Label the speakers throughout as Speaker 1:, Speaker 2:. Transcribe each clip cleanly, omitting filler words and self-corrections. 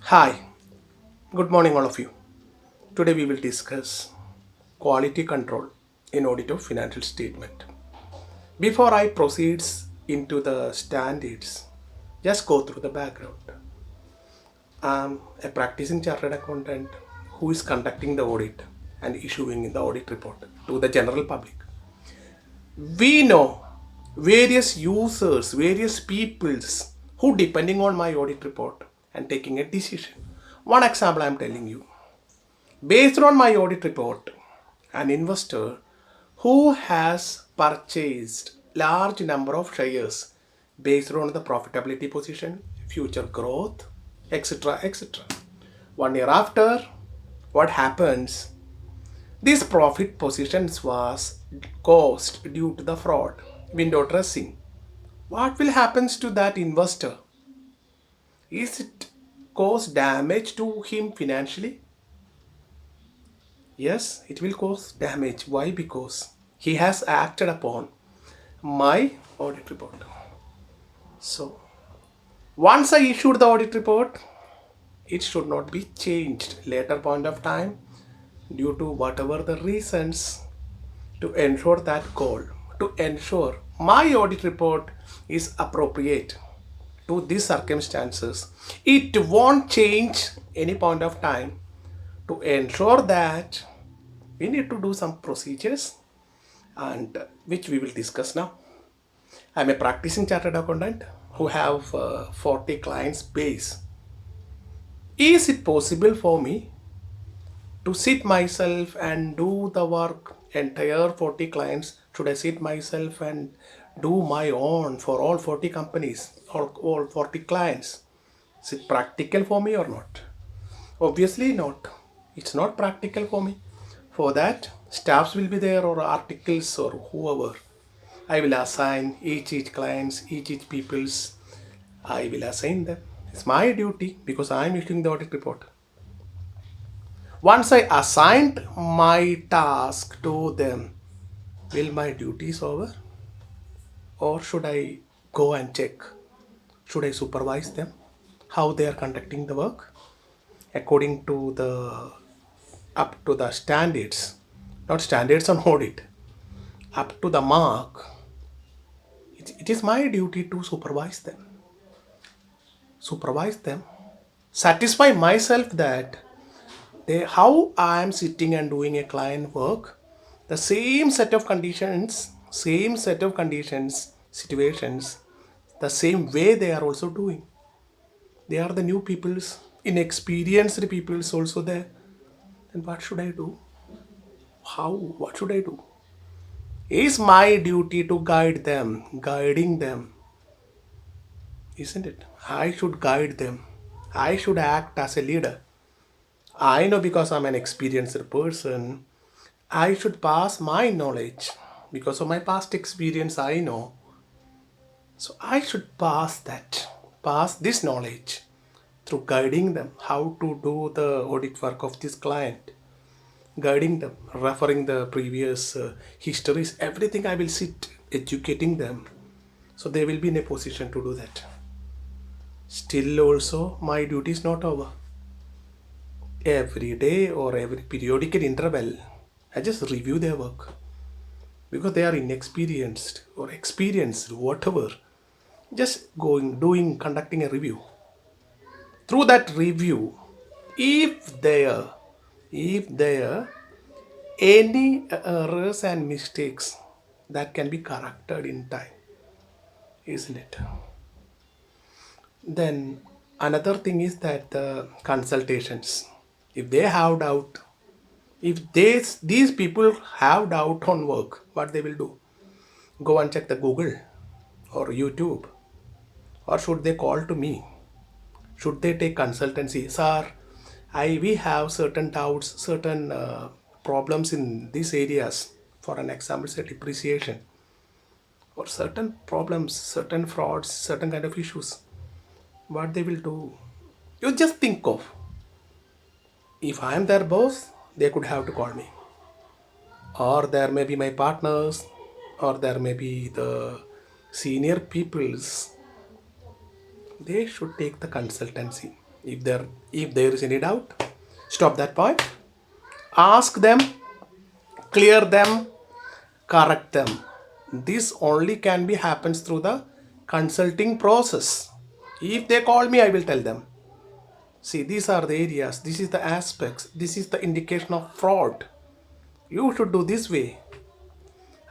Speaker 1: Hi, good morning, all of you. Today we will discuss quality control in audit of financial statement. Before I proceeds into the standards, just go through the background. I'm a practicing chartered accountant who is conducting the audit and issuing the audit report to the general public. We know various users, various peoples who depending on my audit report and taking a decision. One example I'm telling you. Based on my audit report, an investor who has purchased large number of shares based on the profitability position, future growth, etc. etc. 1 year after, what happens? This profit positions was caused due to the fraud, window dressing. What will happens to that investor? Is it cause damage to him financially? Yes, it will cause damage. Why? Because he has acted upon my audit report. So, once I issued the audit report, it should not be changed later point of time due to whatever the reasons to ensure that goal, to ensure my audit report is appropriate to these circumstances. It won't change any point of time to ensure that we need to do some procedures and which we will discuss now. I'm a practicing chartered accountant who have 40 clients base. Is it possible for me to sit myself and do the work entire 40 clients? Should I sit myself and do my own for all 40 companies or all 40 clients? Is it practical for me or not? Obviously not. It's not practical for me. For that, staffs will be there or articles or whoever. I will assign each clients, each people's. I will assign them. It's my duty because I am issuing the audit report. Once I assigned my task to them, will my duties over? Or should I go and check? Should I supervise them? How they are conducting the work? According to the up to the standards, not standards on audit, up to the mark, it is my duty to supervise them, satisfy myself that how I am sitting and doing a client work, the same set of conditions, situations, the same way they are also doing. They are the new peoples, inexperienced peoples also there. Then what should I do? How? What should I do? It's my duty to guide them, guiding them, isn't it? I should guide them. I should act as a leader. I know because I'm an experienced person, I should pass my knowledge. Because of my past experience, I know. So I should pass this knowledge through guiding them how to do the audit work of this client, guiding them, referring the previous histories, everything I will sit educating them so they will be in a position to do that. Still, also, my duty is not over. Every day or every periodical interval, I just review their work because they are inexperienced or experienced, whatever. Just going, doing, conducting a review. Through that review, if there any errors and mistakes that can be corrected in time, isn't it? Then another thing is that the consultations, if they have doubt, if these people have doubt on work, what they will do? Go and check the Google or YouTube, or should they call to me? Should they take consultancy? Sir, I we have certain doubts, certain problems in these areas. For an example, say depreciation or certain problems, certain frauds, certain kind of issues. What they will do? You just think of, if I am their boss, they could have to call me, or there may be my partners, or there may be the senior peoples. They should take the consultancy. If there is any doubt, stop that point. Ask them, clear them, correct them. This only can be happens through the consulting process. If they call me, I will tell them. See, these are the areas, this is the aspects, this is the indication of fraud. You should do this way.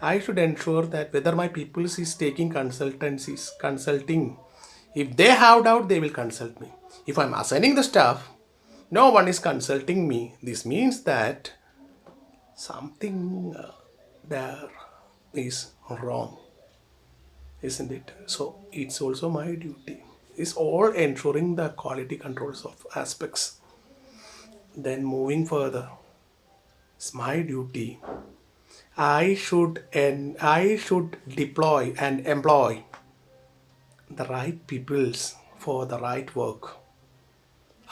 Speaker 1: I should ensure that whether my people is taking consulting. If they have doubt, they will consult me. If I'm assigning the staff, no one is consulting me. This means that something there is wrong, isn't it? So it's also my duty. It's all ensuring the quality controls of aspects. Then moving further, it's my duty. I should deploy and employ the right peoples for the right work.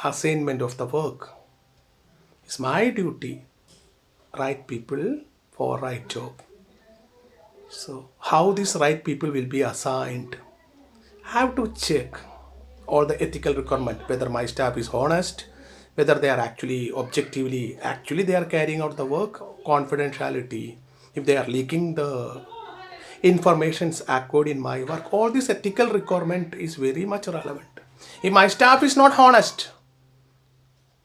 Speaker 1: Assignment of the work is my duty. Right people for right job. So how these right people will be assigned? I have to check all the ethical requirement, whether my staff is honest, whether they are actually they are carrying out the work, confidentiality, if they are leaking the informations acquired in my work. All this ethical requirement is very much relevant. If my staff is not honest,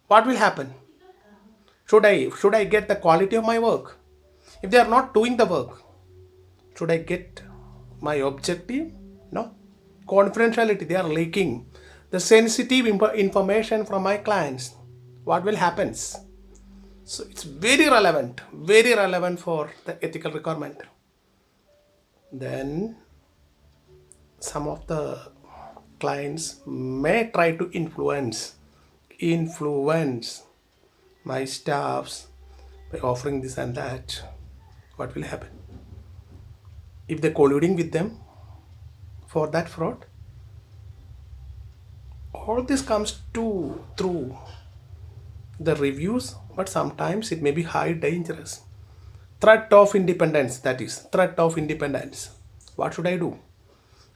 Speaker 1: what will happen? Should I get the quality of my work? If they are not doing the work, should I get my objective? No. Confidentiality, they are leaking the sensitive information from my clients. What will happen? So it's very relevant for the ethical requirement. Then some of the clients may try to influence my staffs by offering this and that. What will happen? If they're colluding with them for that fraud, all this comes through the reviews, but sometimes it may be high dangerous. Threat of independence, that is, threat of independence. What should I do?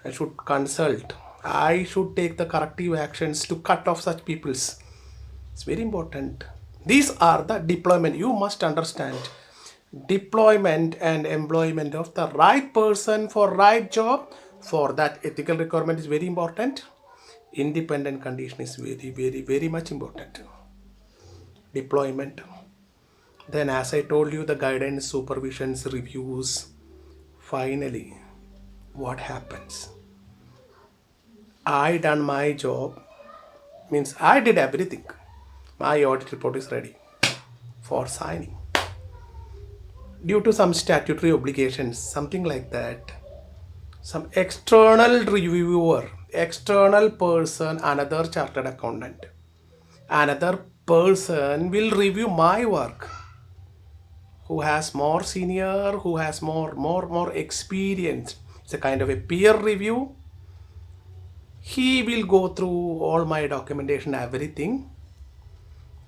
Speaker 1: I should consult. I should take the corrective actions to cut off such peoples. It's very important. These are the deployment. You must understand. Deployment and employment of the right person for right job, for that ethical requirement is very important. Independent condition is very much important. Deployment. Then as I told you, the guidance, supervisions, reviews. Finally, what happens? I done my job, means I did everything. My audit report is ready for signing. Due to some statutory obligations, something like that, some external reviewer, external person, another chartered accountant, another person will review my work, who has more senior, who has more experience. It's a kind of a peer review. He will go through all my documentation, everything.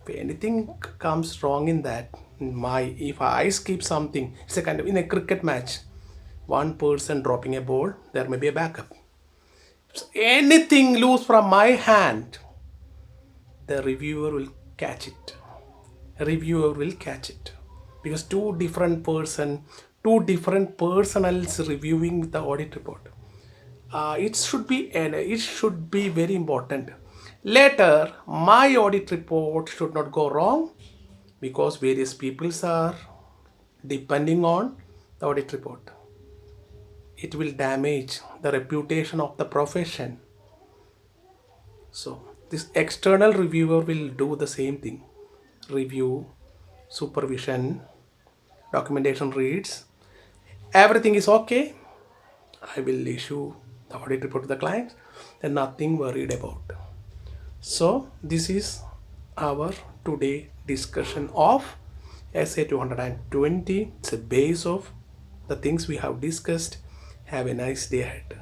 Speaker 1: If anything comes wrong in that, if I skip something, it's a kind of in a cricket match, one person dropping a ball, there may be a backup. So anything loose from my hand, the reviewer will catch it. Because two different personals reviewing the audit report. It should be very important. Later, my audit report should not go wrong, because various peoples are depending on the audit report. It will damage the reputation of the profession. So this external reviewer will do the same thing. Review, supervision, documentation reads. Everything is okay. I will issue the audit report to the client. Then nothing worried about. So this is our today discussion of SA 220. It's a base of the things we have discussed. Have a nice day ahead.